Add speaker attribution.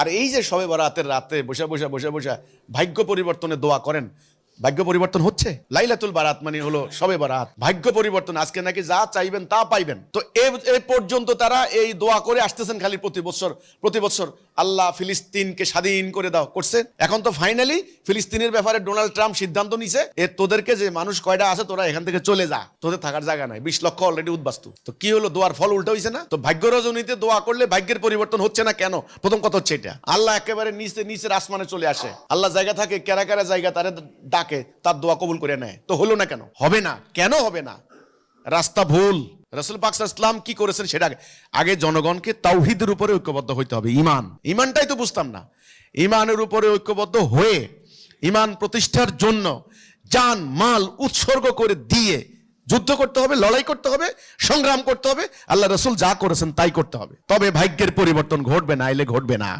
Speaker 1: আর এই যে শবে বরাতের রাতে বসে বসে বসে বসে ভাগ্য পরিবর্তনে দোয়া করেন, ভাগ্য পরিবর্তন হচ্ছে। লাইলাতুল বারাত মানে হলো শবে বরাত, ভাগ্য পরিবর্তন। আজকে নাকি যা চাইবেন তা পাইবেন। তো এ পর্যন্ত তারা এই দোয়া করে আসতেছেন খালি প্রতি বছর আল্লাহ ফিলিস্তিনকে স্বাধীন করে দাও করছে। এখন তো ফাইনালি ফিলিস্তিনের ব্যাপারে ডোনাল্ড ট্রাম্প সিদ্ধান্ত নিছে, তোদেরকে যে মানুষ কয়টা আছে তোরা এখান থেকে চলে যা, তোদের থাকার জায়গা নাই। 20 লক্ষ অলরেডি উদ্বাস্তু। তো কি হলো, দোয়ার ফল উল্টো হয়েছে না? তো ভাগ্য রজনীতে দোয়া করলে ভাগ্যের পরিবর্তন হচ্ছে না কেন? প্রথম কথা হচ্ছে এটা, আল্লাহ একেবারে নিচের আসমানে চলে আসে। আল্লাহ জায়গা থাকে, কেরা কেরা জায়গা তারে ডাকে, তার দোয়া কবুল করে নেয়। তো হলো না কেন? হবে না কেন? হবে না, রাস্তা ভুল। রাসূল পাক সাল্লাল্লাহু আলাইহি ওয়াসাল্লাম কি করেছেন সেটা আগে জনগণকে তাওহীদের উপরে ঐক্যবদ্ধ হইতে হবে। ইমানটাই তো বুঝতাম না। ইমানের উপরে ঐক্যবদ্ধ হয়ে ইমান প্রতিষ্ঠার জন্য জান মাল উৎসর্গ করে দিয়ে যুদ্ধ করতে হবে, লড়াই করতে হবে, সংগ্রাম করতে হবে। আল্লাহ রাসূল যা করেছেন তাই করতে হবে। তবে ভাগ্যের পরিবর্তন ঘটবে, না এলে ঘটবে না।